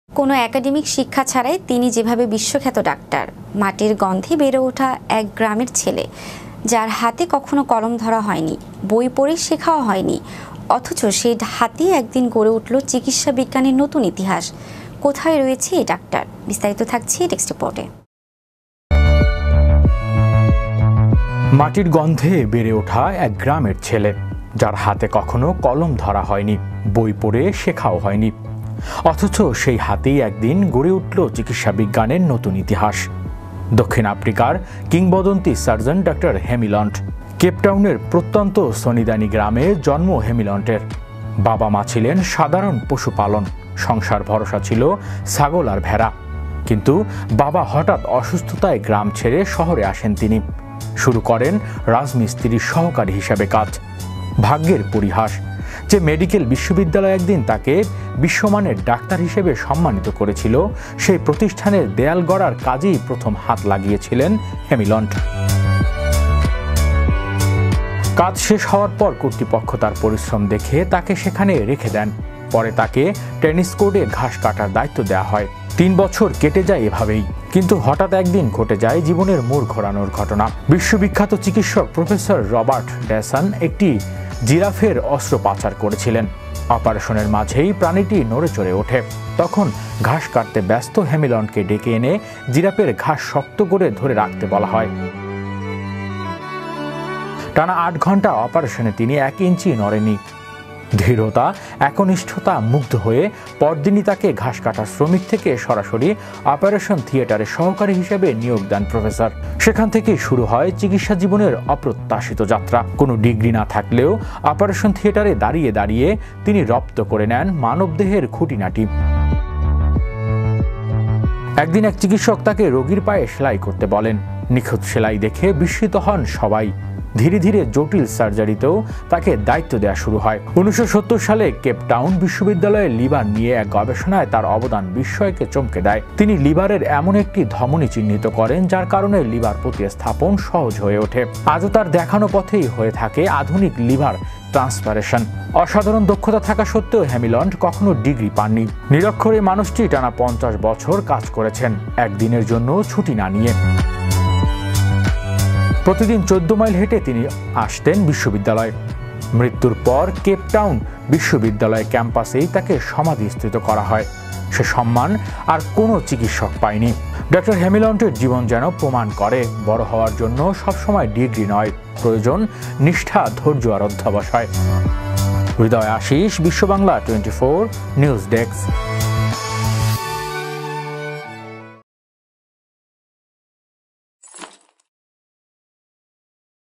কোনো একাডেমিক শিক্ষা ছাড়াই তিনি যেভাবে বিশ্বখ্যাত ডাক্তার, মাটির গন্ধে বেড়ে ওঠা এক গ্রামের ছেলে, যার হাতে কখনো কলম ধরা হয়নি, বই পড়ে শেখাও হয়নি, অথচ সেই হাতেই একদিন গড়ে উঠল চিকিৎসা বিজ্ঞানের নতুন ইতিহাস। কোথায় রয়েছে এই ডাক্তার? বিস্তারিত থাকছে টেক্সট রিপোর্টে। মাটির গন্ধে বেড়ে ওঠা এক গ্রামের ছেলে, যার হাতে কখনো কলম ধরা হয়নি, বই পড়ে শেখাও হয়নি, অথচ সেই হাতেই একদিন গড়ে উঠল চিকিৎসা বিজ্ঞানের নতুন ইতিহাস। দক্ষিণ আফ্রিকার কিংবদন্তি সার্জন ডক্টর হেমিলন্ট। কেপটাউনের প্রত্যন্ত সনিদানি গ্রামে জন্ম হেমিলন্টের। বাবা মা ছিলেন সাধারণ পশুপালন, সংসার ভরসা ছিল ছাগল আর ভেড়া। কিন্তু বাবা হঠাৎ অসুস্থতায় গ্রাম ছেড়ে শহরে আসেন তিনি। শুরু করেন রাজমিস্ত্রির সহকারী হিসাবে কাজ। ভাগ্যের পরিহাস যে মেডিকেল বিশ্ববিদ্যালয় একদিন তাকে বিশ্বমানের ডাক্তার হিসেবে সম্মানিত করেছিল, সেই প্রতিষ্ঠানের দেয়াল গড়ার কাজেই প্রথম হাত লাগিয়েছিলেন হেমিলন্ট। কাজ শেষ হওয়ার পর কর্তৃপক্ষ তার পরিশ্রম দেখে তাকে সেখানে রেখে দেন। পরে তাকে টেনিস কোর্টে ঘাস কাটার দায়িত্ব দেওয়া হয়। 3 বছর কেটে যায় এভাবেই। কিন্তু হঠাৎ একদিন ঘটে যায় জীবনের মোড় ঘোরানোর ঘটনা। বিশ্ববিখ্যাত চিকিৎসক প্রফেসর রবার্ট ড্যাসন একটি জিরাফের অস্ত্রোপচার করেছিলেন। অপারেশনের মাঝেই প্রাণীটি নড়ে চড়ে ওঠে। তখন ঘাস কাটতে ব্যস্ত হেমিলন্টকে ডেকে এনে জিরাফের ঘাস শক্ত করে ধরে রাখতে বলা হয়। টানা 8 ঘন্টা অপারেশনে তিনি 1 ইঞ্চি নড়েনি। দৃঢ়তা, একনিষ্ঠতা মুগ্ধ হয়ে পরদিনই তাকে ঘাস কাটার শ্রমিক থেকে সরাসরি অপারেশন থিয়েটারে সহকারী হিসেবে নিয়োগ দেন প্রফেসর। সেখান থেকেই শুরু হয় চিকিৎসা জীবনের অপ্রত্যাশিত যাত্রা। কোনো ডিগ্রি না থাকলেও অপারেশন থিয়েটারে দাঁড়িয়ে দাঁড়িয়ে তিনি রপ্ত করে নেন মানবদেহের খুঁটিনাটি। একদিন এক চিকিৎসক তাকে রোগীর পায়ে সেলাই করতে বলেন। নিখুঁত সেলাই দেখে বিস্মিত হন সবাই। ধীরে ধীরে জটিল সার্জারিতেও তাকে দায়িত্ব দেওয়া শুরু হয়। 1970 সালে কেপটাউন বিশ্ববিদ্যালয়ে লিভার নিয়ে এক গবেষণায় তার অবদান বিস্ময়কে চমকে দেয়। তিনি লিভারের এমন একটি ধমনী চিহ্নিত করেন যার কারণে লিভার প্রতিস্থাপন সহজ হয়ে ওঠে। আজও তার দেখানো পথেই হয়ে থাকে আধুনিক লিভার ট্রান্সপ্লান্টেশন। অসাধারণ দক্ষতা থাকা সত্ত্বেও হেমিলন্ট কখনো ডিগ্রি পাননি। নিরক্ষর এই মানুষটি টানা 50 বছর কাজ করেছেন, একদিনের জন্য ছুটি না নিয়ে। প্রতিদিন 14 মাইল হেঁটে তিনি আসতেন বিশ্ববিদ্যালয়ে। মৃত্যুর পর কেপটাউন বিশ্ববিদ্যালয় ক্যাম্পাসেই তাকে সমাধিস্থিত করা হয়। সে সম্মান আর কোনো চিকিৎসক পায়নি। ডক্টর হেমিলন্টের জীবন যেন প্রমাণ করে, বড় হওয়ার জন্য সবসময় ডিগ্রি নয়, প্রয়োজন নিষ্ঠা, ধৈর্য আর অধ্যবসায়। হৃদয় আশিস, বিশ্ব বাংলা 24 নিউজ ডেস্ক।